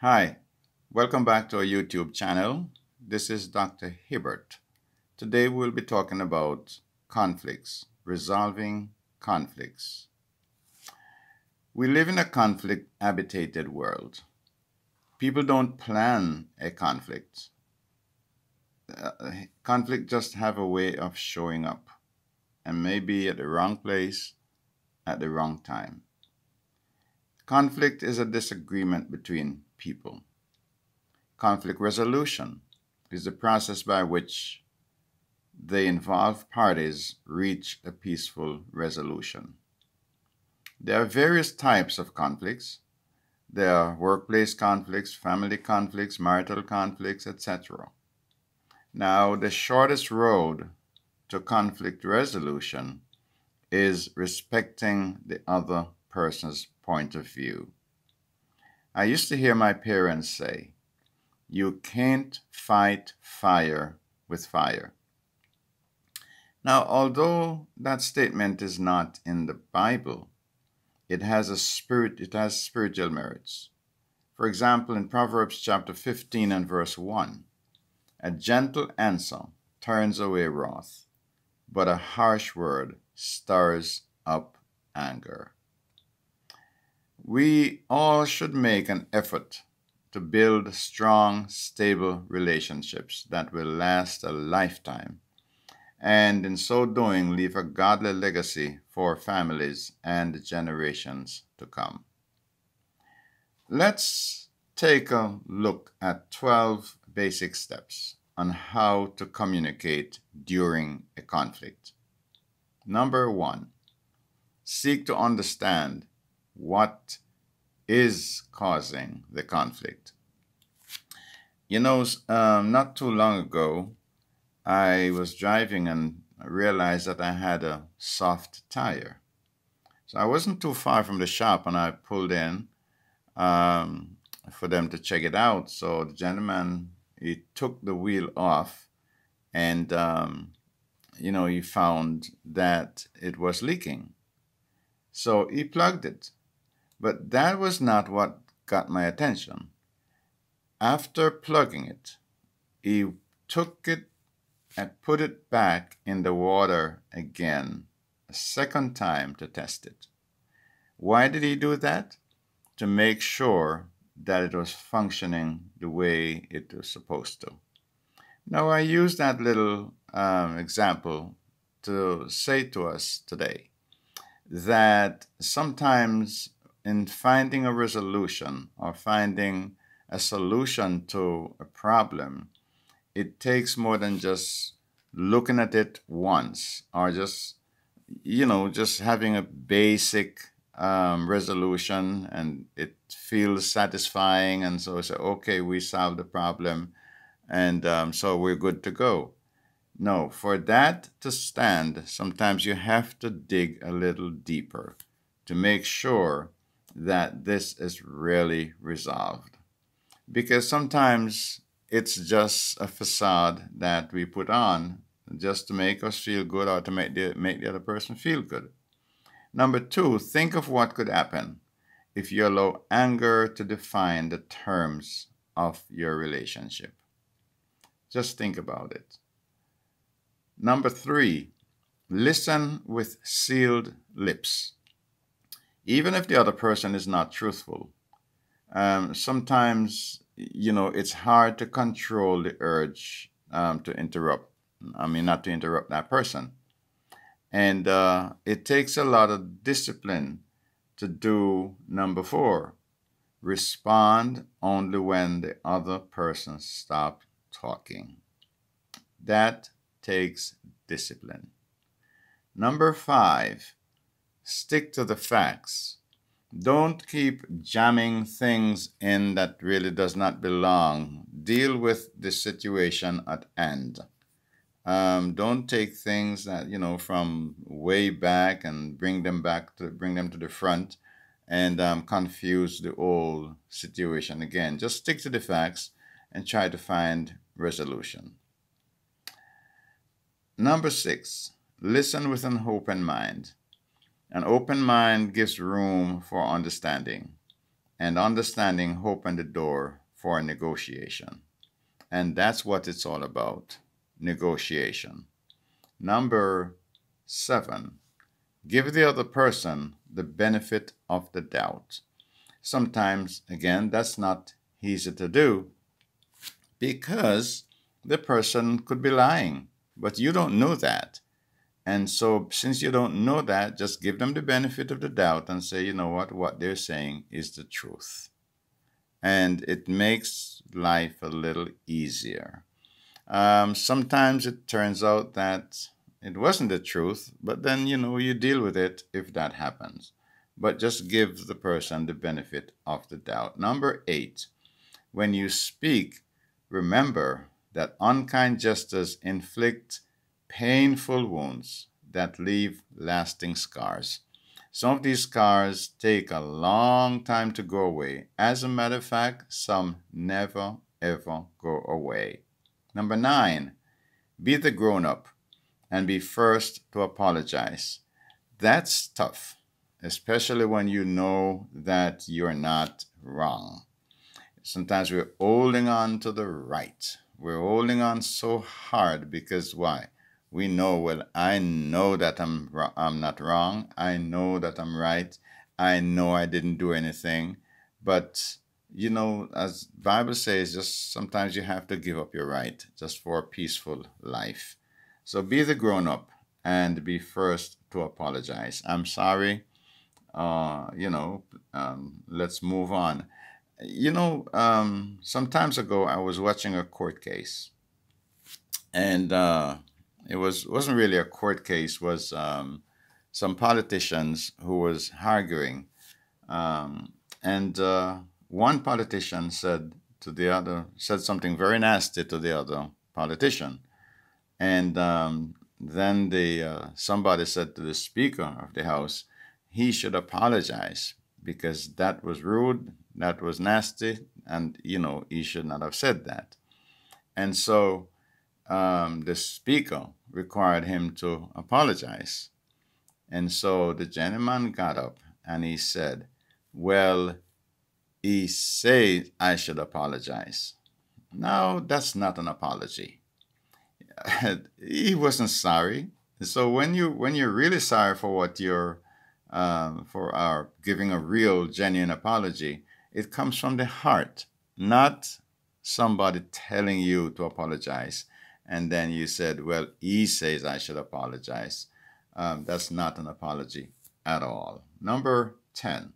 Hi, welcome back to our YouTube channel. This is Dr. Hibbert. Today we'll be talking about conflicts, resolving conflicts. We live in a conflict-habitated world. People don't plan a conflict. Conflict just have a way of showing up, and maybe at the wrong place at the wrong time. Conflict is a disagreement between people. Conflict resolution is the process by which the involved parties reach a peaceful resolution. There are various types of conflicts. There are workplace conflicts, family conflicts, marital conflicts, etc. Now, the shortest road to conflict resolution is respecting the other person's point of view. I used to hear my parents say, "You can't fight fire with fire." Now, although that statement is not in the Bible, it has spiritual merits. For example, in Proverbs chapter 15 and verse 1, a gentle answer turns away wrath, but a harsh word stirs up anger. We all should make an effort to build strong, stable relationships that will last a lifetime, and in so doing, leave a godly legacy for families and generations to come. Let's take a look at 12 basic steps on how to communicate during a conflict. Number 1, seek to understand what is causing the conflict. Not too long ago, I was driving and I realized that I had a soft tire. So I wasn't too far from the shop and I pulled in for them to check it out. So the gentleman, he took the wheel off and, he found that it was leaking. So he plugged it. But that was not what got my attention. After plugging it, he took it and put it back in the water again, a second time to test it. Why did he do that? To make sure that it was functioning the way it was supposed to. Now, I use that little example to say to us today that sometimes in finding a resolution or finding a solution to a problem, it takes more than just looking at it once or just having a basic resolution and it feels satisfying. And so I say, okay, we solved the problem and so we're good to go. No, for that to stand, sometimes you have to dig a little deeper to make sure that this is really resolved. Because sometimes it's just a facade that we put on just to make us feel good or to make the other person feel good. Number 2, think of what could happen if you allow anger to define the terms of your relationship. Just think about it. Number 3, listen with sealed lips. Even if the other person is not truthful, sometimes, it's hard to control the urge not to interrupt that person. And it takes a lot of discipline to do number 4, respond only when the other person stops talking. That takes discipline. Number 5, stick to the facts. Don't keep jamming things in that really does not belong. Deal with the situation at hand. Don't take things that, from way back and bring them to the front and confuse the old situation again. Just stick to the facts and try to find resolution. Number 6, listen with an open mind. An open mind gives room for understanding, and understanding open the door for negotiation. And that's what it's all about, negotiation. Number 7, give the other person the benefit of the doubt. Sometimes, again, that's not easy to do because the person could be lying, but you don't know that. And so, since you don't know that, just give them the benefit of the doubt and say, you know what they're saying is the truth. And it makes life a little easier. Sometimes it turns out that it wasn't the truth, but then, you deal with it if that happens. But just give the person the benefit of the doubt. Number 8, when you speak, remember that unkind gestures inflict painful wounds that leave lasting scars. Some of these scars take a long time to go away. As a matter of fact, some never ever go away. Number 9, be the grown up and be first to apologize. That's tough, especially when you know that you're not wrong. Sometimes we're holding on to the right. We're holding on so hard because why? We know, well, I know that I'm not wrong. I know that I'm right. I know I didn't do anything. But, as Bible says, just sometimes you have to give up your right just for a peaceful life. So be the grown up and be first to apologize. I'm sorry. Let's move on. Some times ago, I was watching a court case, and wasn't really a court case. Was some politicians who was arguing, and one politician said something very nasty to the other politician, and then somebody said to the Speaker of the House he should apologize because that was rude, that was nasty, and he should not have said that. And so the Speaker required him to apologize. And so the gentleman got up and he said, well, he said I should apologize. No, that's not an apology. He wasn't sorry. So when you're really sorry for what you're for our giving a real genuine apology, it comes from the heart, not somebody telling you to apologize. And then you said, well, he says I should apologize. That's not an apology at all. Number 10,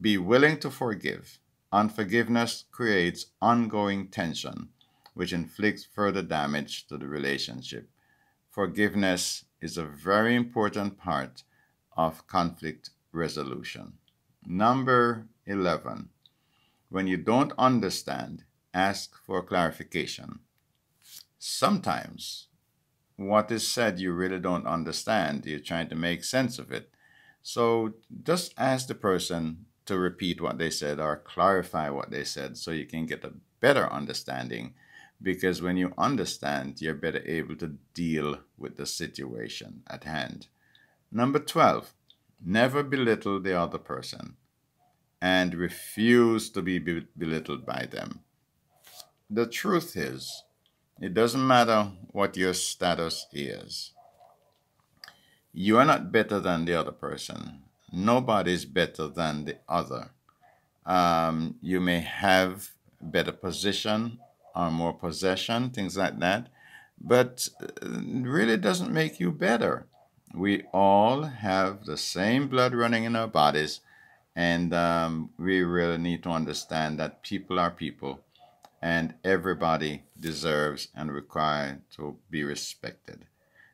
be willing to forgive. Unforgiveness creates ongoing tension, which inflicts further damage to the relationship. Forgiveness is a very important part of conflict resolution. Number 11, when you don't understand, ask for clarification. Sometimes what is said you really don't understand. You're trying to make sense of it. So just ask the person to repeat what they said or clarify what they said so you can get a better understanding. Because when you understand, you're better able to deal with the situation at hand. Number 12, never belittle the other person and refuse to be belittled by them. The truth is, it doesn't matter what your status is. You are not better than the other person. Nobody is better than the other. You may have better position or more possession, things like that, but it really doesn't make you better. We all have the same blood running in our bodies, and we really need to understand that people are people, and everybody deserves and required to be respected.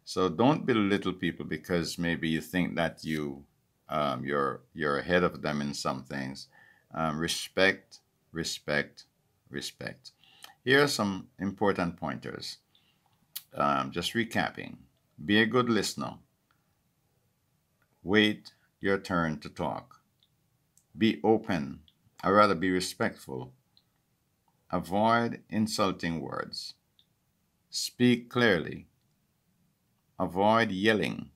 So don't belittle people because maybe you think that you're ahead of them in some things. Respect, respect, respect. Here are some important pointers. Just recapping. Be a good listener. Wait your turn to talk. Be open, or rather be respectful. Avoid insulting words. Speak clearly. Avoid yelling.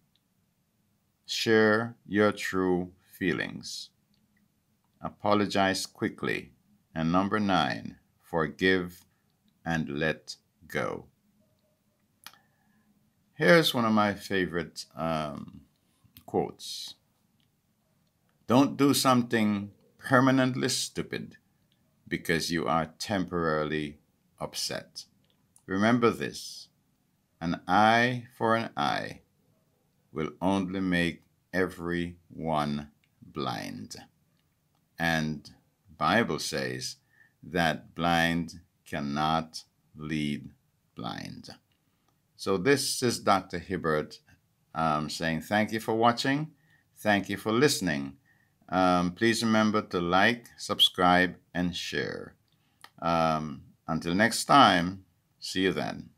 Share your true feelings. apologize quickly. And number 9, forgive and let go. Here's one of my favorite quotes. Don't do something permanently stupid because you are temporarily upset. Remember this: an eye for an eye will only make everyone blind. And Bible says that blind cannot lead blind. So this is Dr. Hibbert saying thank you for watching. Thank you for listening. Please remember to like, subscribe, and share. Until next time, see you then.